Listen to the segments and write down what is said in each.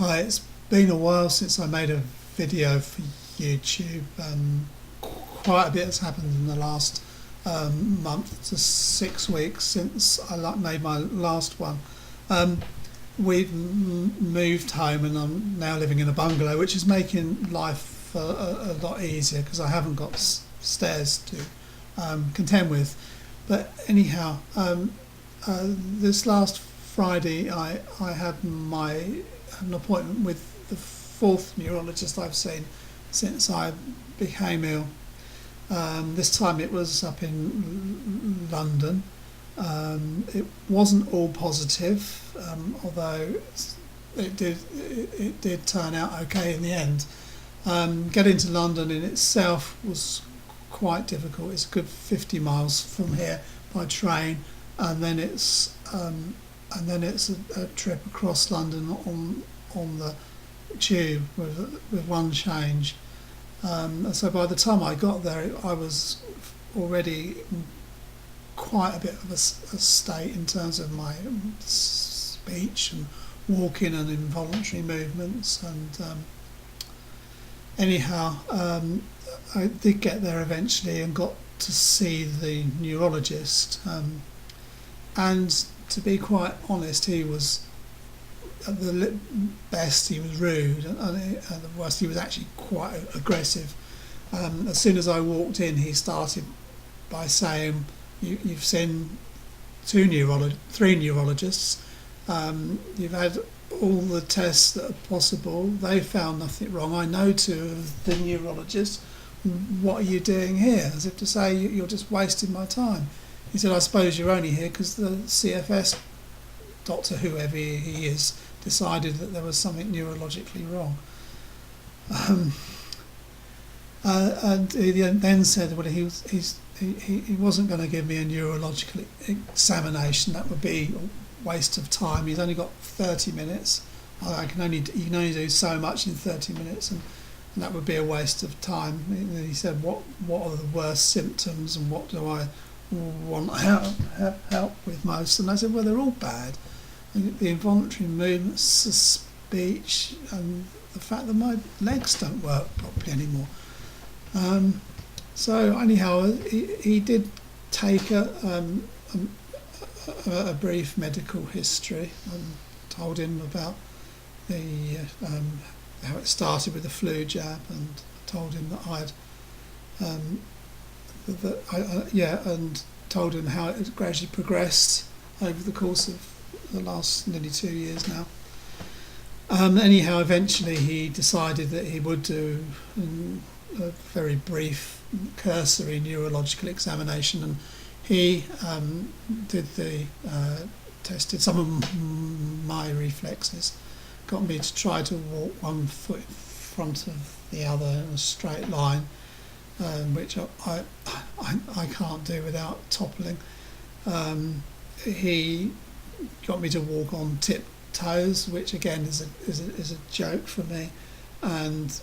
Hi, it's been a while since I made a video for YouTube. Quite a bit has happened in the last month to 6 weeks since made my last one. Um, we've moved home and I'm now living in a bungalow, which is making life a lot easier because I haven't got stairs to contend with. But anyhow, this last Friday I had an appointment with the fourth neurologist I've seen since I became ill. This time it was up in London. It wasn't all positive, although it did turn out okay in the end. Getting to London in itself was quite difficult. It's a good 50 miles from here by train, and then it's a trip across London on the tube with one change. So by the time I got there, I was already in quite a bit of a state in terms of my speech and walking and involuntary movements. And anyhow, I did get there eventually and got to see the neurologist. And to be quite honest, he was at the best he was rude, and at the worst he was actually quite aggressive. As soon as I walked in, he started by saying, "You've seen three neurologists. You've had all the tests that are possible. They found nothing wrong. I know two of the neurologists. What are you doing here?" As if to say, "You're just wasting my time." He said, "I suppose you're only here because the CFS doctor, whoever he is, decided that there was something neurologically wrong." And he then said, "Well, he wasn't going to give me a neurological examination. That would be a waste of time. He's only got 30 minutes. You can only do so much in 30 minutes, and that would be a waste of time." And he said, "What are the worst symptoms, and what do I want help with most?" And I said, "Well, they're all bad. The involuntary movements, the speech, and the fact that my legs don't work properly anymore." So anyhow, he did take a brief medical history and told him about how it started with the flu jab, and told him that and told him how it had gradually progressed over the course of the last nearly 2 years now. Anyhow, eventually he decided that he would do a very brief, cursory neurological examination, and he tested some of my reflexes, got me to try to walk one foot in front of the other in a straight line, which I can't do without toppling. He got me to walk on tiptoes, which again is a joke for me, and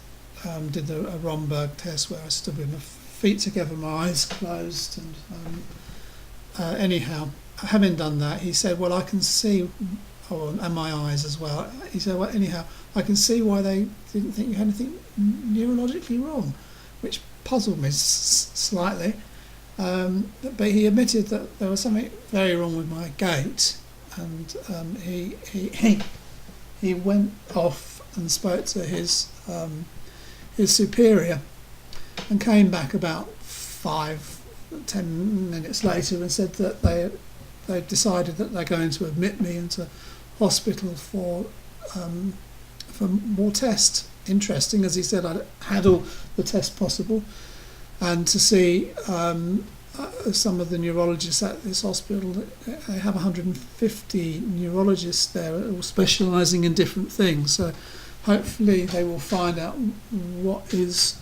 did a Romberg test where I stood with my feet together, my eyes closed, and anyhow, having done that, he said, "Well, I can see," and my eyes as well. He said, "Well, anyhow, I can see why they didn't think you had anything neurologically wrong," which puzzled me slightly. But he admitted that there was something very wrong with my gait, and he went off and spoke to his superior, and came back about 5-10 minutes later and said that they've decided that they're going to admit me into hospital for more tests. Interesting, as he said, I had all the tests possible, and to see some of the neurologists at this hospital. They have 150 neurologists there, all specialising in different things. So hopefully they will find out what is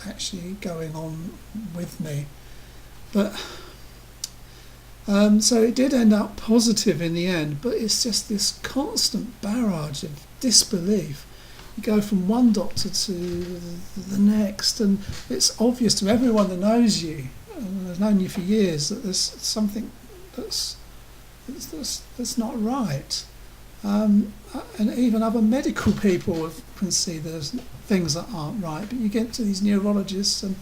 actually going on with me. But so it did end up positive in the end, but it's just this constant barrage of disbelief. You go from one doctor to the next, and it's obvious to everyone that knows you and has known you for years that there's something that's not right. and even other medical people can see there's things that aren't right. But you get to these neurologists and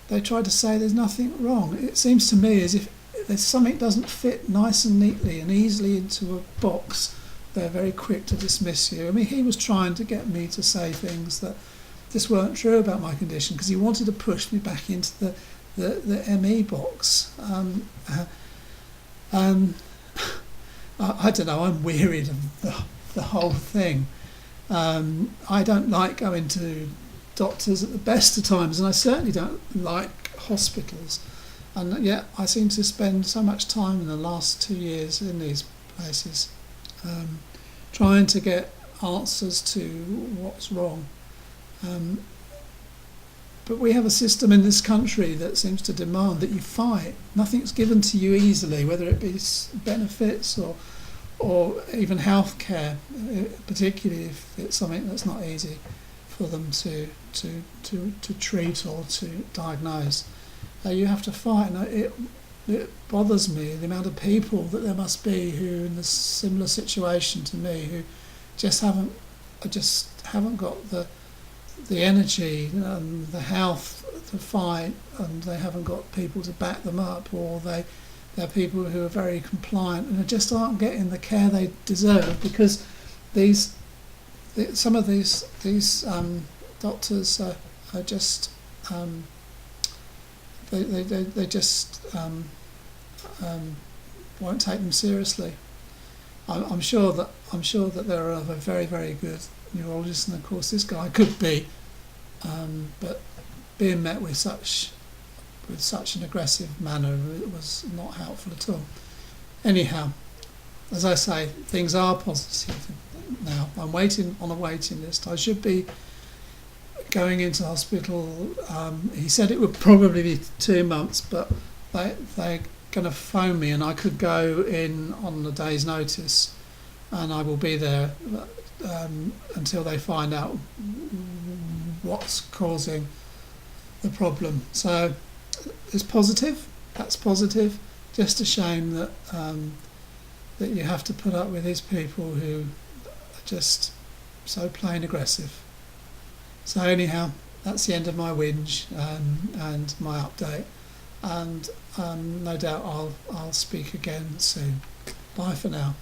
they try to say there's nothing wrong. It seems to me as if there's something doesn't fit nice and neatly and easily into a box, they're very quick to dismiss you. I mean, he was trying to get me to say things that just weren't true about my condition because he wanted to push me back into the ME box. And I don't know, I'm wearied of the whole thing. I don't like going to doctors at the best of times, and I certainly don't like hospitals. And yet I seem to spend so much time in the last 2 years in these places trying to get answers to what's wrong. But we have a system in this country that seems to demand that you fight. Nothing's given to you easily, whether it be benefits or even health care, particularly if it's something that's not easy for them to treat or to diagnose. You have to fight, and it bothers me the amount of people that there must be who, in a similar situation to me, who just haven't got the energy and the health to fight, and they haven't got people to back them up, or they're people who are very compliant and just aren't getting the care they deserve because some of these doctors are just they just won't take them seriously. I'm sure that there are other very, very good neurologists, and of course this guy could be, but being met with such an aggressive manner was not helpful at all. Anyhow, as I say, things are positive now. I'm waiting on a waiting list. I should be going into hospital. He said it would probably be 2 months, but they're going to phone me, and I could go in on a day's notice, and I will be there until they find out what's causing the problem. So it's positive. That's positive. Just a shame that that you have to put up with these people who are just so plain aggressive. So anyhow, that's the end of my whinge and my update, and no doubt I'll speak again soon. Bye for now.